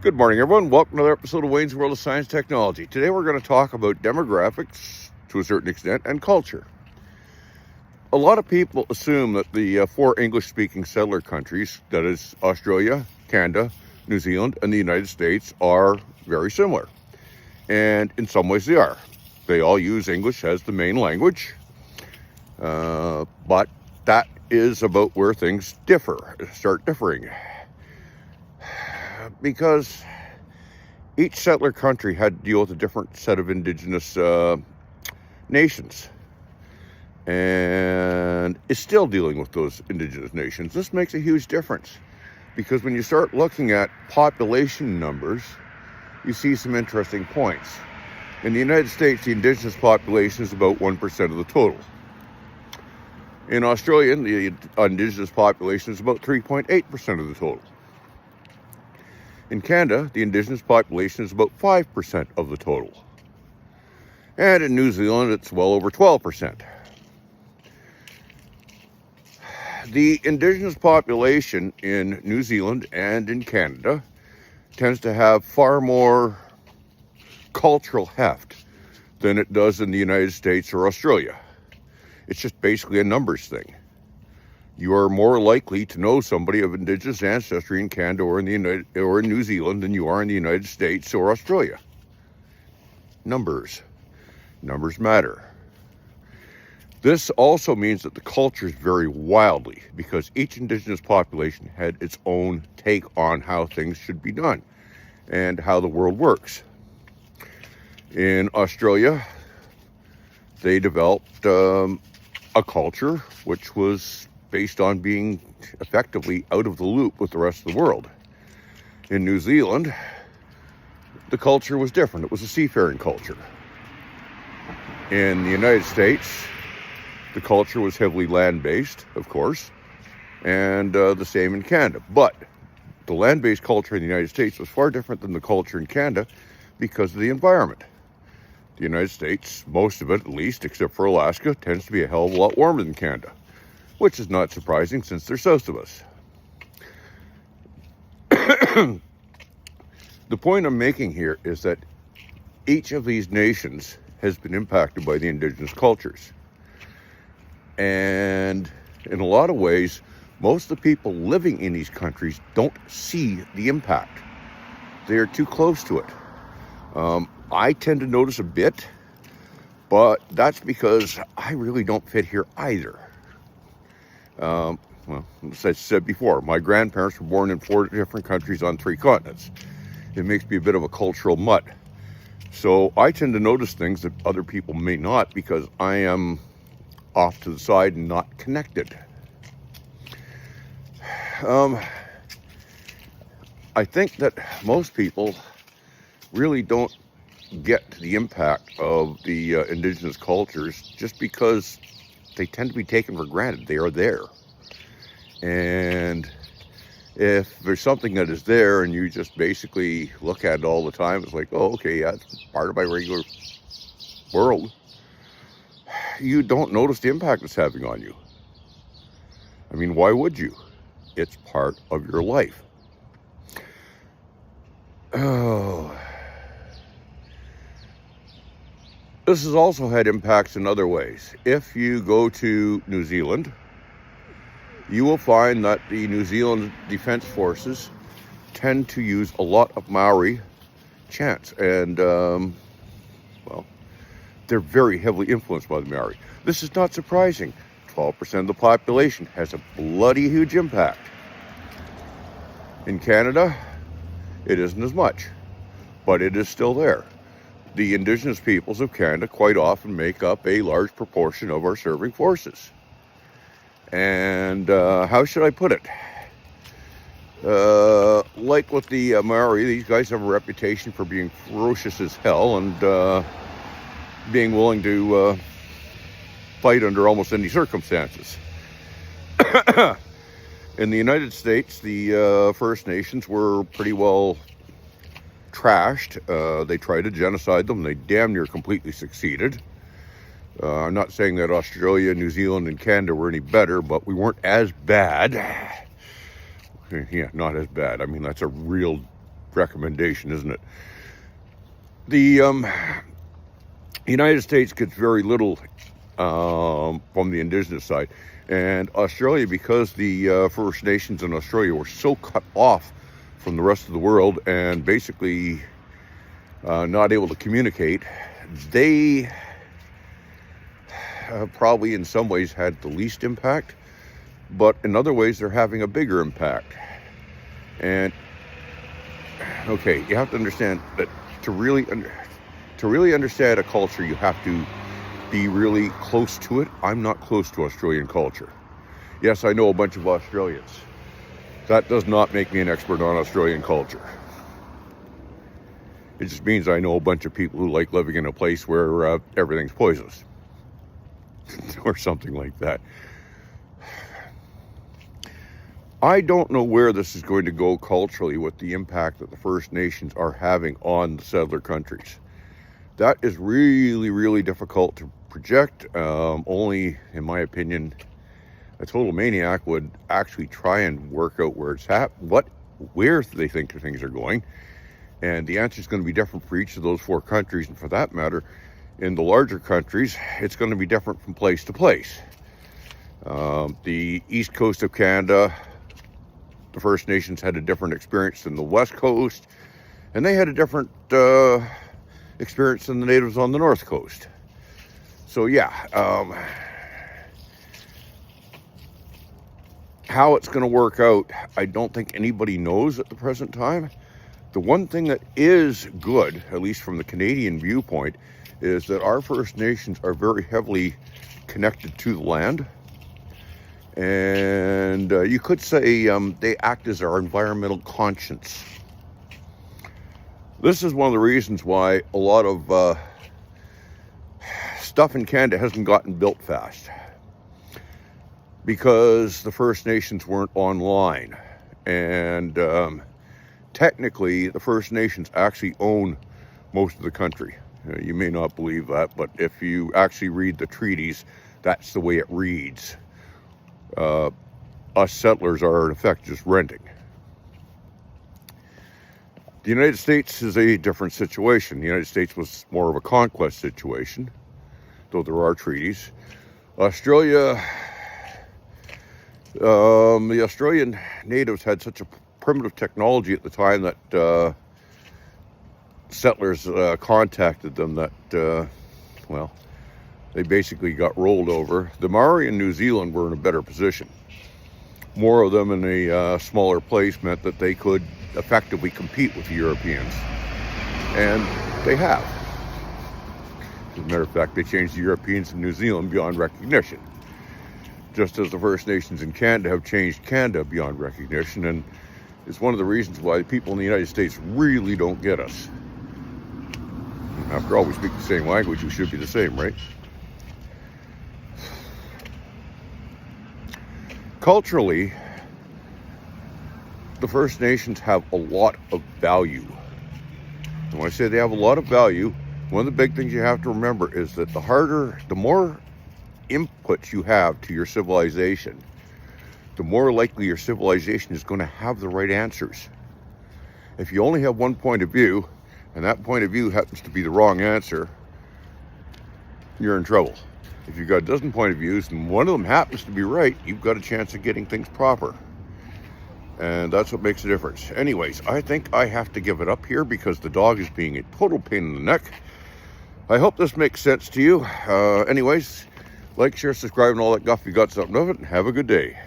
Good morning, everyone. Welcome to another episode of Wayne's World of Science Technology. Today we're going to talk about demographics, to a certain extent, and culture. A lot of people assume that the four English-speaking settler countries, that is Australia, Canada, New Zealand, and the United States, are very similar. And in some ways they are. They all use English as the main language. But that is about where things start differing. Because each settler country had to deal with a different set of indigenous nations and is still dealing with those indigenous nations. This makes a huge difference because when you start looking at population numbers, you see some interesting points. In the United States, the indigenous population is about 1% of the total. In Australia, the indigenous population is about 3.8% of the total. In Canada, the indigenous population is about 5% of the total. And in New Zealand, it's well over 12%. The indigenous population in New Zealand and in Canada tends to have far more cultural heft than it does in the United States or Australia. It's just basically a numbers thing. You are more likely to know somebody of indigenous ancestry in Canada or in New Zealand than you are in the United States or Australia. Numbers matter. This also means that the cultures vary wildly because each indigenous population had its own take on how things should be done and how the world works. In Australia, they developed a culture which was based on being effectively out of the loop with the rest of the world. In New Zealand, the culture was different. It was a seafaring culture. In the United States, the culture was heavily land-based, of course, and the same in Canada. But the land-based culture in the United States was far different than the culture in Canada because of the environment. The United States, most of it at least, except for Alaska, tends to be a hell of a lot warmer than Canada, which is not surprising since they're south of us. The point I'm making here is that each of these nations has been impacted by the indigenous cultures. And in a lot of ways, most of the people living in these countries don't see the impact. They're too close to it. I tend to notice a bit, but that's because I really don't fit here either. Well, as I said before, my grandparents were born in 4 different countries on 3 continents. It makes me a bit of a cultural mutt. So I tend to notice things that other people may not because I am off to the side and not connected. I think that most people really don't get the impact of the indigenous cultures just because they tend to be taken for granted. They are there. And if there's something that is there and you just basically look at it all the time, it's like, oh, okay, yeah, it's part of my regular world. You don't notice the impact it's having on you. I mean, why would you? It's part of your life. Oh. This has also had impacts in other ways. If you go to New Zealand, you will find that the New Zealand Defence Forces tend to use a lot of Maori chants. And, well, they're very heavily influenced by the Maori. This is not surprising. 12% of the population has a bloody huge impact. In Canada, it isn't as much, but it is still there. The indigenous peoples of Canada quite often make up a large proportion of our serving forces. And how should I put it? Like with the Maori, these guys have a reputation for being ferocious as hell and being willing to fight under almost any circumstances. In the United States, the First Nations were pretty well trashed. They tried to genocide them. They damn near completely succeeded. I'm not saying that Australia, New Zealand, and Canada were any better, but we weren't as bad. Yeah, not as bad. I mean, that's a real recommendation, isn't it? The United States gets very little from the Indigenous side. And Australia, because the First Nations in Australia were so cut off from the rest of the world and basically not able to communicate, they probably in some ways had the least impact, but in other ways they're having a bigger impact. And okay, you have to understand that to really understand a culture, you have to be really close to it. I'm not close to Australian culture. Yes, I know a bunch of Australians. That does not make me an expert on Australian culture. It just means I know a bunch of people who like living in a place where everything's poisonous. Or something like that. I don't know where this is going to go culturally with the impact that the First Nations are having on the settler countries. That is really, really difficult to project. Only, in my opinion, a total maniac would actually try and work out where it's at, where they think things are going. And the answer is going to be different for each of those four countries. And for that matter, in the larger countries, it's going to be different from place to place. The east coast of Canada, the First Nations had a different experience than the west coast. And they had a different experience than the natives on the north coast. So yeah, how it's going to work out, I don't think anybody knows at the present time. The one thing that is good, at least from the Canadian viewpoint, is that our First Nations are very heavily connected to the land. And you could say they act as our environmental conscience. This is one of the reasons why a lot of stuff in Canada hasn't gotten built fast. Because the First Nations weren't online. And technically, the First Nations actually own most of the country. You may not believe that, but if you actually read the treaties, that's the way it reads. Us settlers are, in effect, just renting. The United States is a different situation. The United States was more of a conquest situation, though there are treaties. Australia, the Australian natives had such a primitive technology at the time that settlers contacted them that, well, they basically got rolled over. The Maori in New Zealand were in a better position. More of them in a smaller place meant that they could effectively compete with the Europeans. And they have. As a matter of fact, they changed the Europeans in New Zealand beyond recognition. Just as the First Nations in Canada have changed Canada beyond recognition. And it's one of the reasons why people in the United States really don't get us. After all, we speak the same language, we should be the same, right? Culturally, the First Nations have a lot of value. And when I say they have a lot of value, one of the big things you have to remember is that the more inputs you have to your civilization, the more likely your civilization is going to have the right answers. If you only have one point of view, and that point of view happens to be the wrong answer, you're in trouble. If you've got a dozen point of views and one of them happens to be right, you've got a chance of getting things proper. And that's what makes a difference. Anyways, I think I have to give it up here because the dog is being a total pain in the neck. I hope this makes sense to you. Anyways, like, share, subscribe, and all that guff. You got something of it. Have a good day.